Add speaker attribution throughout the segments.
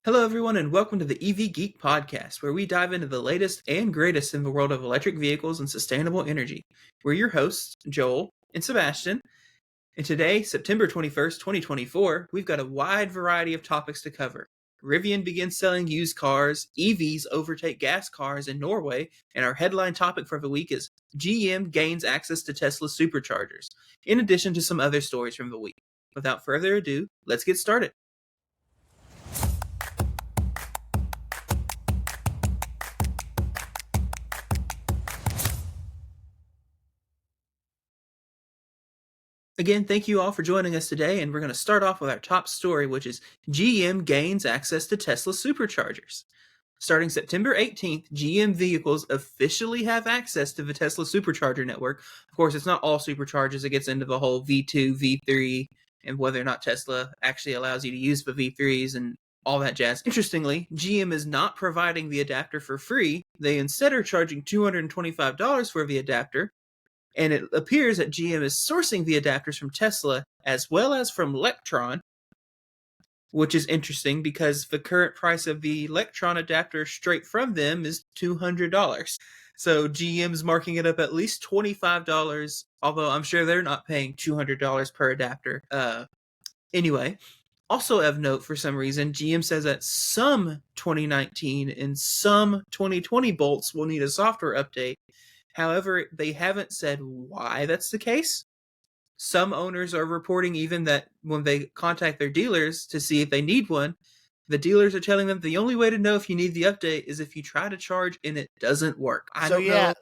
Speaker 1: Hello, everyone, and welcome to the EV Geek Podcast, where we dive into the latest and greatest in the world of electric vehicles and sustainable energy. We're your hosts, Joel and Sebastian, and today, September 21st, 2024, we've got a wide variety of topics to cover. Rivian begins selling used cars, EVs overtake gas cars in Norway, and our headline topic for the week is GM gains access to Tesla Superchargers, in addition to some other stories from the week. Without further ado, let's get started. Again, thank you all for joining us today, and we're going to start off with our top story, which is GM gains access to Tesla Superchargers. Starting September 18th, GM vehicles officially have access to the Tesla Supercharger network. Of course, it's not all superchargers. It gets into the whole V2, V3, and whether or not Tesla actually allows you to use the V3s and all that jazz. Interestingly, GM is not providing the adapter for free. They instead are charging $225 for the adapter. And it appears that GM is sourcing the adapters from Tesla as well as from Lectron, which is interesting because the current price of the Lectron adapter straight from them is $200. So GM's marking it up at least $25, although I'm sure they're not paying $200 per adapter. Anyway, also of note, for some reason, GM says that some 2019 and some 2020 bolts will need a software update. However, they haven't said why that's the case. Some owners are reporting even that when they contact their dealers to see if they need one, the dealers are telling them the only way to know if you need the update is if you try to charge and it doesn't work. I don't know.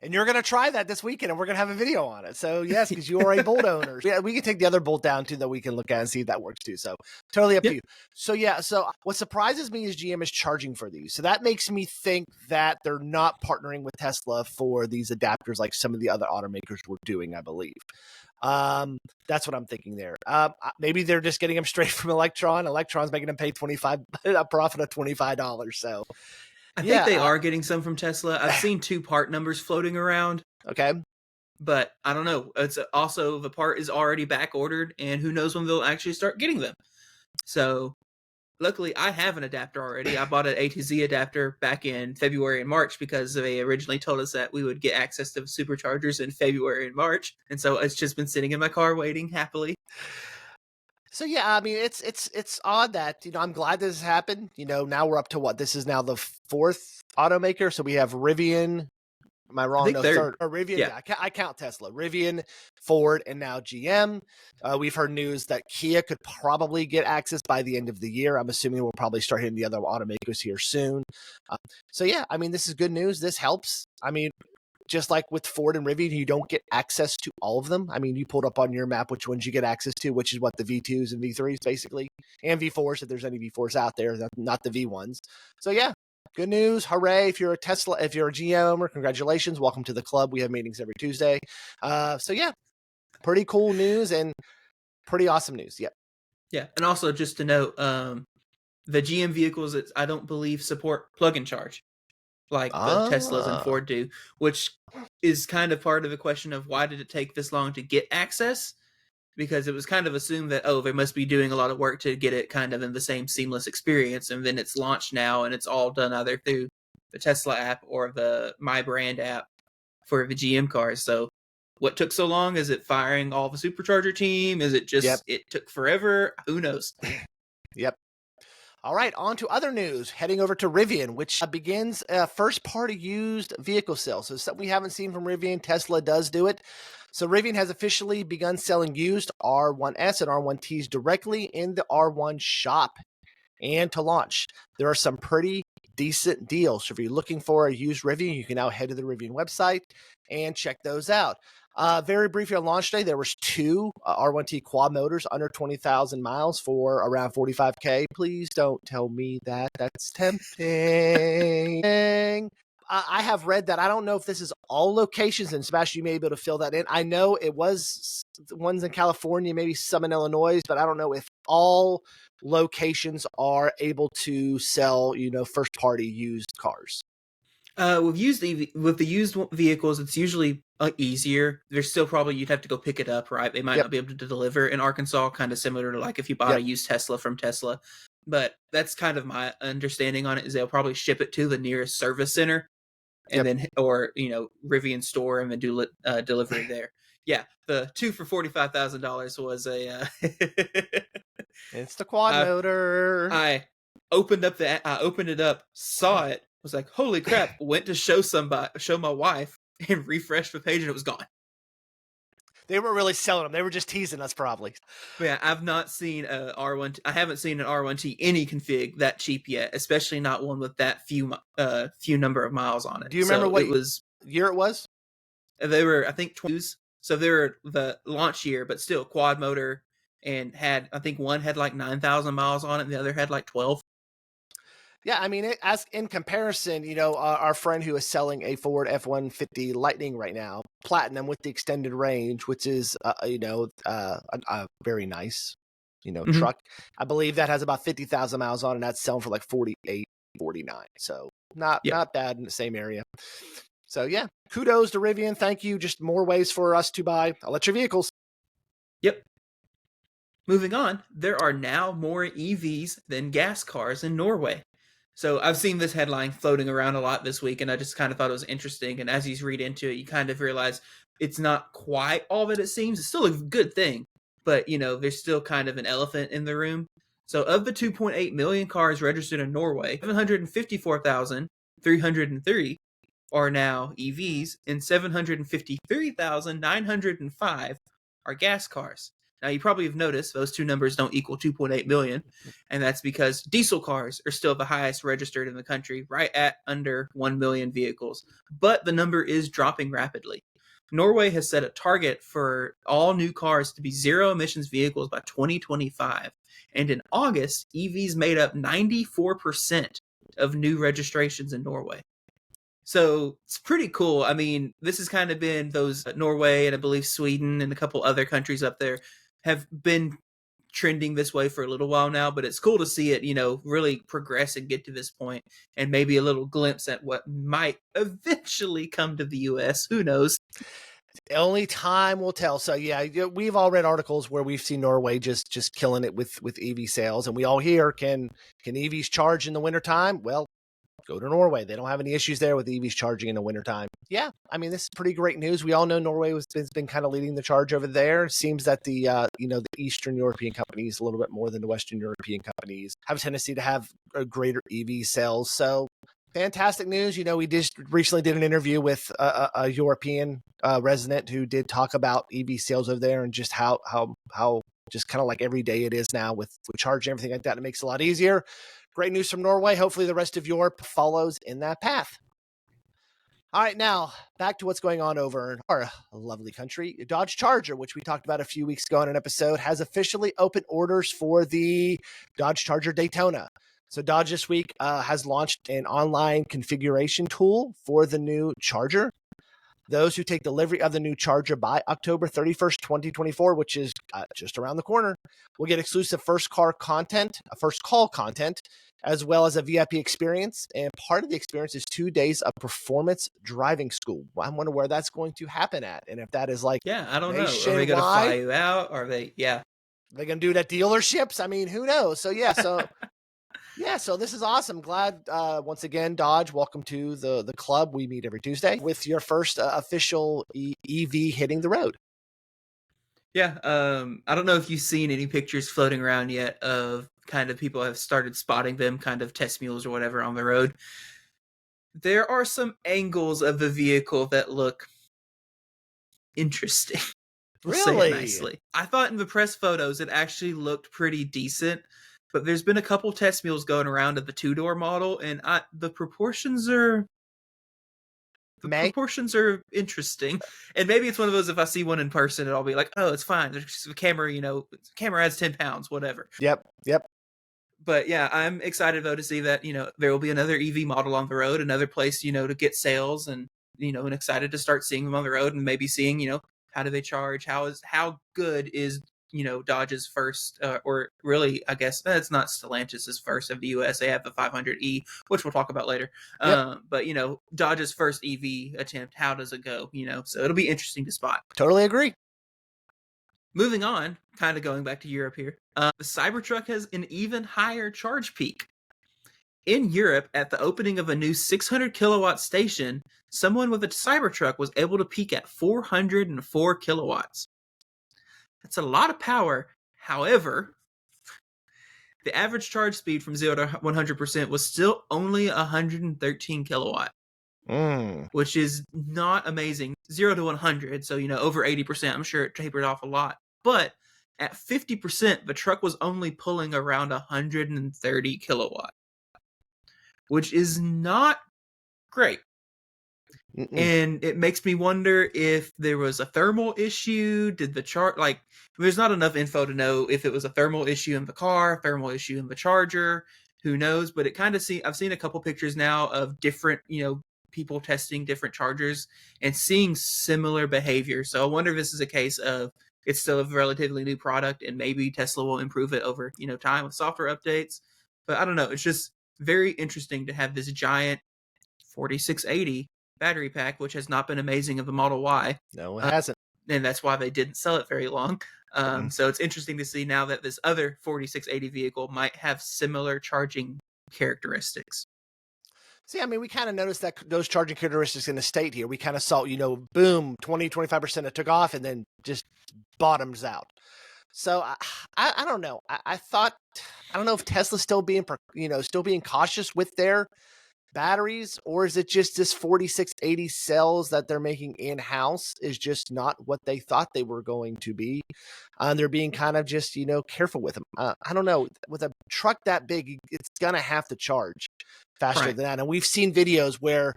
Speaker 2: And you're going to try that this weekend, and we're going to have a video on it. So, yes, because you are a Bolt owner. Yeah, we can take the other Bolt down, too, that we can look at and see if that works, too. So, totally up to you. So, so what surprises me is GM is charging for these. So, that makes me think that they're not partnering with Tesla for these adapters like some of the other automakers were doing, I believe. That's what I'm thinking there. Maybe they're just getting them straight from Electron. Electron's making them pay a profit of $25. So,
Speaker 1: I think they are getting some from Tesla. I've seen two part numbers floating around.
Speaker 2: Okay.
Speaker 1: But I don't know. It's also the part is already back ordered, and who knows when they'll actually start getting them. So luckily, I have an adapter already. I bought an A to Z adapter back in February and March because they originally told us that we would get access to superchargers in February and March. And so it's just been sitting in my car waiting happily.
Speaker 2: So yeah, I mean, it's odd that, I'm glad this happened. Now we're up to what? This is now the fourth automaker. So we have Rivian. Am I wrong? No, third. Or Rivian. Yeah, I count Tesla, Rivian, Ford, and now GM. We've heard news that Kia could probably get access by the end of the year. I'm assuming we'll probably start hitting the other automakers here soon. So yeah, I mean, this is good news. This helps. I mean, just like with Ford and Rivian, you don't get access to all of them. I mean, you pulled up on your map which ones you get access to, which is what the V2s and V3s basically, and V4s if there's any V4s out there, not the V1s. So yeah, good news. Hooray. If you're a GM owner, congratulations. Welcome to the club. We have meetings every Tuesday. So yeah, pretty cool news and pretty awesome news. Yep.
Speaker 1: Yeah. And also just to note, the GM vehicles, I don't believe support plug and charge like the Teslas and Ford do, which is kind of part of the question of why did it take this long to get access? Because it was kind of assumed that, they must be doing a lot of work to get it kind of in the same seamless experience. And then it's launched now and it's all done either through the Tesla app or the My Brand app for the GM cars. So what took so long? Is it firing all the supercharger team? Is it just, It took forever? Who knows?
Speaker 2: Yep. All right, on to other news. Heading over to Rivian, which begins first-party used vehicle sales. So something we haven't seen from Rivian. Tesla does do it. So Rivian has officially begun selling used R1S and R1Ts directly in the R1 shop. And to launch, there are some pretty decent deals. So if you're looking for a used Rivian, you can now head to the Rivian website and check those out. Very briefly on launch day, there was two R1T quad motors under 20,000 miles for around $45K. Please don't tell me that. That's tempting. I have read that. I don't know if this is all locations, and Sebastian, you may be able to fill that in. I know it was ones in California, maybe some in Illinois, but I don't know if all locations are able to sell, first-party used cars.
Speaker 1: With the used vehicles, it's usually easier. There's still probably you'd have to go pick it up, right? They might not be able to deliver in Arkansas, kind of similar to like if you bought a used Tesla from Tesla. But that's kind of my understanding on it, is they'll probably ship it to the nearest service center, and then or Rivian store, and then do delivery there. Yeah, the 2 for $45,000 was a.
Speaker 2: It's the quad motor.
Speaker 1: I opened it up, saw it, was like, holy crap, went to show my wife, and refreshed the page, and it was gone.
Speaker 2: They weren't really selling them. They were just teasing us, probably.
Speaker 1: But yeah, I've not seen a R1. I haven't seen an R1T any config that cheap yet, especially not one with that few number of miles on it.
Speaker 2: Do you remember what year it was?
Speaker 1: They were, I think, 20s. So they were the launch year, but still quad motor, and I think one had like 9,000 miles on it, and the other had like 12.
Speaker 2: Yeah, I mean, as in comparison, our friend who is selling a Ford F-150 Lightning right now, Platinum with the extended range, which is, a very nice, truck. I believe that has about 50,000 miles on it, and that's selling for like 48, 49. So not bad in the same area. So yeah, kudos to Rivian. Thank you. Just more ways for us to buy electric vehicles.
Speaker 1: Yep. Moving on, there are now more EVs than gas cars in Norway. So I've seen this headline floating around a lot this week, and I just kind of thought it was interesting. And as you read into it, you kind of realize it's not quite all that it seems. It's still a good thing, but there's still kind of an elephant in the room. So of the 2.8 million cars registered in Norway, 754,330 are now EVs, and 753,905 are gas cars. Now, you probably have noticed those two numbers don't equal 2.8 million, and that's because diesel cars are still the highest registered in the country, right at under 1 million vehicles. But the number is dropping rapidly. Norway has set a target for all new cars to be zero emissions vehicles by 2025. And in August, EVs made up 94% of new registrations in Norway. So it's pretty cool. I mean, this has kind of been those Norway and I believe Sweden and a couple other countries up there have been trending this way for a little while now, but it's cool to see it, really progress and get to this point, and maybe a little glimpse at what might eventually come to the US. Who knows?
Speaker 2: Only time will tell. So yeah, we've all read articles where we've seen Norway just killing it with EV sales, and we all hear, can EVs charge in the wintertime? Well, go to Norway. They don't have any issues there with EVs charging in the wintertime. Yeah, I mean, this is pretty great news. We all know Norway has been kind of leading the charge over there. It seems that the Eastern European companies, a little bit more than the Western European companies, have a tendency to have a greater EV sales. So fantastic news. We just recently did an interview with a European resident who did talk about EV sales over there, and just how just kind of like every day it is now with charging, everything like that. It makes it a lot easier. Great news from Norway. Hopefully the rest of Europe follows in that path. All right, now back to what's going on over in our lovely country. Dodge Charger, which we talked about a few weeks ago in an episode, has officially opened orders for the Dodge Charger Daytona. So Dodge this week has launched an online configuration tool for the new Charger. Those who take delivery of the new Charger by October 31st, 2024, which is just around the corner, will get exclusive first call content, as well as a VIP experience. And part of the experience is 2 days of performance driving school. I wonder where that's going to happen at. And if that is like,
Speaker 1: I don't know. Are they going to fly you out? Are they, Are
Speaker 2: they going to do it at dealerships? I mean, who knows? So so this is awesome. Glad, once again, Dodge, welcome to the club. We meet every Tuesday with your first official EV hitting the road.
Speaker 1: Yeah. I don't know if you've seen any pictures floating around yet of kind of people have started spotting them, kind of test mules or whatever on the road. There are some angles of the vehicle that look interesting.
Speaker 2: Really?
Speaker 1: Nicely. I thought in the press photos it actually looked pretty decent. But there's been a couple test mules going around of the two-door model, and the proportions are interesting. And maybe it's one of those, if I see one in person, I'll be like, oh, it's fine. There's a camera, camera adds 10 pounds, whatever.
Speaker 2: Yep.
Speaker 1: But yeah, I'm excited though to see that, there will be another EV model on the road, another place, to get sales, and, and excited to start seeing them on the road and maybe seeing, how do they charge? How good is Dodge's first, or really, I guess it's not Stellantis's first of the U.S. They have the 500e, which we'll talk about later.
Speaker 2: Yep.
Speaker 1: But Dodge's first EV attempt, how does it go? So it'll be interesting to spot.
Speaker 2: Totally agree.
Speaker 1: Moving on, kind of going back to Europe here, the Cybertruck has an even higher charge peak. In Europe, at the opening of a new 600 kilowatt station, someone with a Cybertruck was able to peak at 404 kilowatts. That's a lot of power. However, the average charge speed from 0 to 100% was still only 113 kilowatt, which is not amazing. 0 to 100, so over 80%. I'm sure it tapered off a lot. But at 50%, the truck was only pulling around 130 kilowatt, which is not great. And it makes me wonder if there was a thermal issue. Did the there's not enough info to know if it was a thermal issue in the car, a thermal issue in the charger. Who knows? But it kind of I've seen a couple pictures now of different, people testing different chargers and seeing similar behavior. So I wonder if this is a case of it's still a relatively new product and maybe Tesla will improve it over, time with software updates. But I don't know. It's just very interesting to have this giant 4680 battery pack, which has not been amazing of the Model Y.
Speaker 2: No, it hasn't.
Speaker 1: And that's why they didn't sell it very long. So it's interesting to see now that this other 4680 vehicle might have similar charging characteristics.
Speaker 2: See, I mean, we kind of noticed that those charging characteristics in the state here. We kind of saw, boom, 20-25% it took off and then just bottoms out. So I don't know. I don't know if Tesla's still being cautious with their batteries, or is it just this 4680 cells that they're making in-house is just not what they thought they were going to be. They're being kind of just, careful with them. I don't know. With a truck that big, it's going to have to charge faster than that. And we've seen videos where,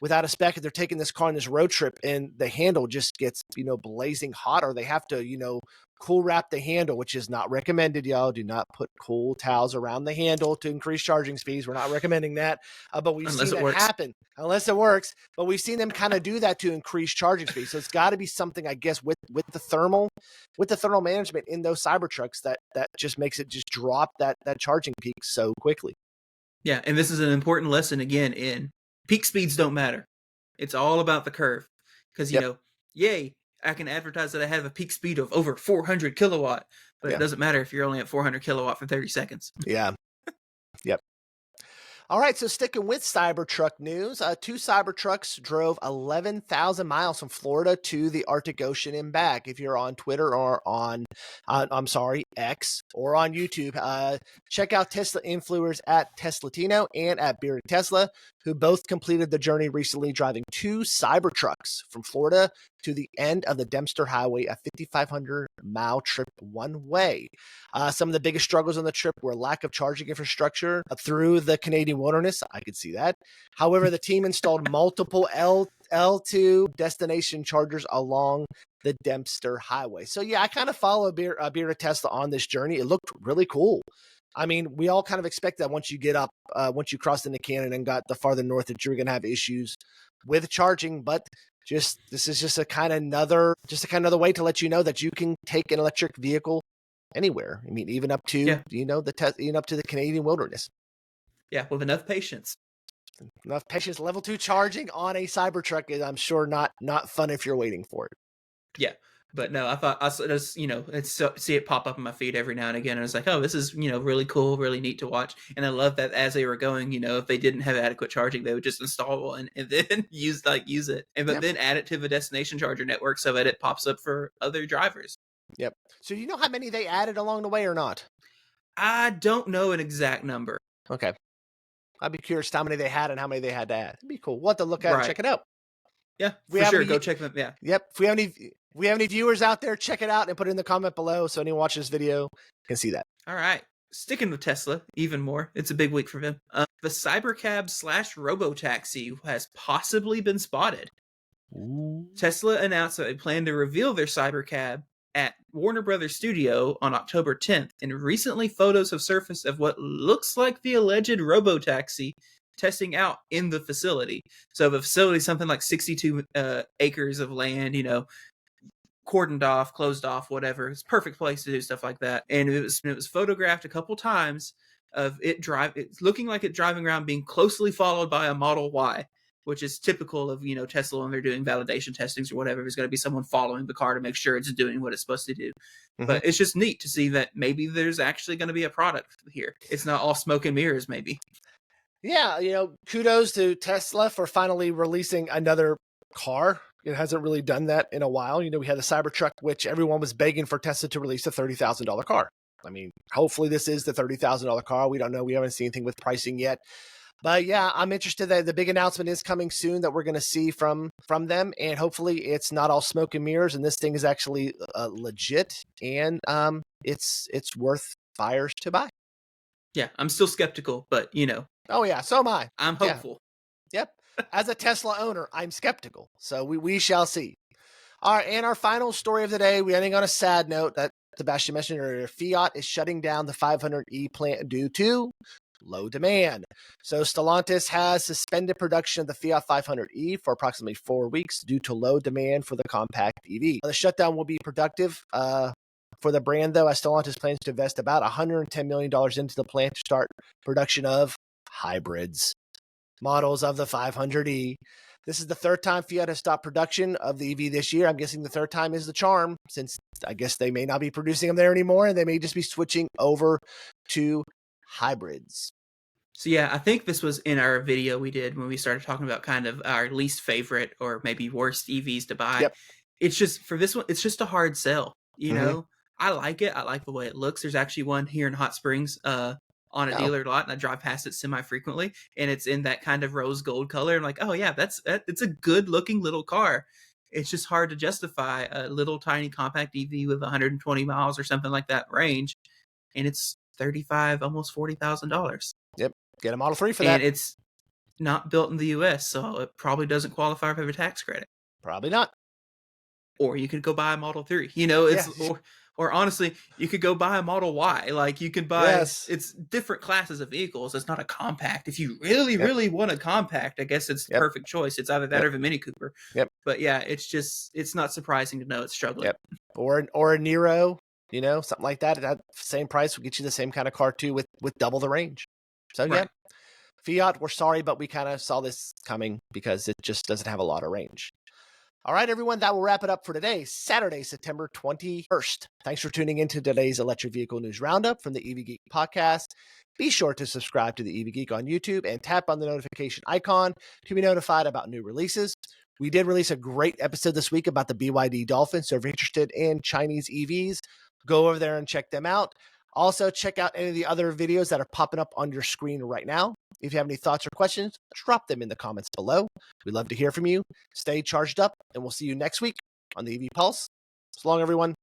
Speaker 2: without a spec, they're taking this car on this road trip and the handle just gets, blazing hot, or they have to, cool wrap the handle, which is not recommended, y'all. Do not put cool towels around the handle to increase charging speeds. We're not recommending that. But we've seen that happen unless it works. But we've seen them kind of do that to increase charging speed. So it's got to be something, I guess, with the thermal management in those Cybertrucks that just makes it just drop that charging peak so quickly.
Speaker 1: Yeah, and this is an important lesson again in peak speeds don't matter. It's all about the curve. Because, yay, I can advertise that I have a peak speed of over 400 kilowatt, but it doesn't matter if you're only at 400 kilowatt for 30 seconds.
Speaker 2: Yeah. Yep. All right, so sticking with Cybertruck news, 2 Cybertrucks drove 11,000 miles from Florida to the Arctic Ocean and back. If you're on Twitter or on X or on YouTube, check out Tesla influencers at Teslatino and at Beard Tesla, who both completed the journey recently, driving 2 Cybertrucks from Florida to the end of the Dempster Highway, a 5,500-mile trip one way. Some of the biggest struggles on the trip were lack of charging infrastructure through the Canadian wilderness. I could see that. However, the team installed multiple L2 destination chargers along the Dempster Highway. So yeah, I kind of follow Beard Tesla on this journey. It looked really cool. I mean, we all kind of expect that once you get up, once you crossed into Canada and got the farther north, that you're going to have issues with charging. But this is just a kind of another way to let you know that you can take an electric vehicle anywhere. I mean, even up to up to the Canadian wilderness.
Speaker 1: Yeah, with enough patience.
Speaker 2: Enough patience. Level 2 charging on a Cybertruck is, I'm sure, not fun if you're waiting for it.
Speaker 1: Yeah. But no, I thought I just, see it pop up in my feed every now and again. And I was like, oh, this is, really cool, really neat to watch. And I love that as they were going, if they didn't have adequate charging, they would just install one and then use it. But then add it to the destination charger network so that it pops up for other drivers.
Speaker 2: Yep. So you know how many they added along the way or not?
Speaker 1: I don't know an exact number.
Speaker 2: Okay. I'd be curious how many they had and how many they had to add. It'd be cool. We'll have to look at it and check it out.
Speaker 1: Yeah, for sure. Go check them. Yeah.
Speaker 2: Yep. If we have any viewers out there, check it out and put it in the comment below so anyone watching this video can see that.
Speaker 1: All right. Sticking with Tesla even more. It's a big week for them. The Cybercab / Robotaxi has possibly been spotted. Ooh. Tesla announced that they plan to reveal their Cybercab at Warner Brothers Studio on October 10th, and recently photos have surfaced of what looks like the alleged Robotaxi testing out in the facility. So the facility is something like 62 acres of land, cordoned off, closed off, whatever. It's a perfect place to do stuff like that. And it was photographed a couple times of it's looking like it driving around, being closely followed by a Model Y, which is typical of, Tesla when they're doing validation testings or whatever. There's going to be someone following the car to make sure it's doing what it's supposed to do. But it's just neat to see that maybe there's actually going to be a product here. It's not all smoke and mirrors, maybe.
Speaker 2: Yeah, kudos to Tesla for finally releasing another car. It hasn't really done that in a while. We had the Cybertruck, which everyone was begging for Tesla to release a $30,000 car. I mean, hopefully this is the $30,000 car. We don't know. We haven't seen anything with pricing yet. But yeah, I'm interested that the big announcement is coming soon that we're going to see from them. And hopefully it's not all smoke and mirrors and this thing is actually legit. And it's worth buyers to buy.
Speaker 1: Yeah, I'm still skeptical, but
Speaker 2: Oh yeah, so am I.
Speaker 1: I'm hopeful.
Speaker 2: Yeah. Yep. As a Tesla owner, I'm skeptical. So we shall see. All right, and our final story of the day, we're ending on a sad note that Sebastian mentioned earlier. Fiat is shutting down the 500e plant due to low demand. So Stellantis has suspended production of the Fiat 500e for approximately 4 weeks due to low demand for the compact EV. The shutdown will be productive for the brand, though, as Stellantis plans to invest about $110 million into the plant to start production of hybrids models of the 500e. This is the third time Fiat has stopped production of the EV this year. I'm guessing the third time is the charm, since I guess they may not be producing them there anymore, and they may just be switching over to hybrids.
Speaker 1: So yeah, I think this was in our video we did when we started talking about kind of our least favorite or maybe worst EVs to buy.
Speaker 2: Yep.
Speaker 1: It's just, for this one, it's just a hard sell. I like it. I like the way it looks. There's actually one here in Hot Springs on a dealer lot, and I drive past it semi-frequently, and it's in that kind of rose gold color. I'm like, oh yeah, it's a good looking little car. It's just hard to justify a little tiny compact EV with 120 miles or something like that range, and it's $35,000, almost $40,000.
Speaker 2: Yep, get a Model 3 for that.
Speaker 1: And it's not built in the U.S., so it probably doesn't qualify for the tax credit.
Speaker 2: Probably not.
Speaker 1: Or you could go buy a Model 3. It's or honestly, you could go buy a Model Y. Like, you could buy, it's different classes of vehicles. It's not a compact. If you really, really want a compact, I guess it's the perfect choice. It's either that or the Mini Cooper.
Speaker 2: Yep.
Speaker 1: But yeah, it's not surprising to know it's struggling.
Speaker 2: Yep. Or a Nero, something like that. At that same price will get you the same kind of car too with double the range. So yeah, Fiat, we're sorry, but we kind of saw this coming because it just doesn't have a lot of range. All right, everyone, that will wrap it up for today, Saturday, September 21st. Thanks for tuning in to today's Electric Vehicle News Roundup from the EV Geek podcast. Be sure to subscribe to the EV Geek on YouTube and tap on the notification icon to be notified about new releases. We did release a great episode this week about the BYD Dolphin, so if you're interested in Chinese EVs, go over there and check them out. Also, check out any of the other videos that are popping up on your screen right now. If you have any thoughts or questions, drop them in the comments below. We'd love to hear from you. Stay charged up, and we'll see you next week on the EV Pulse. So long, everyone.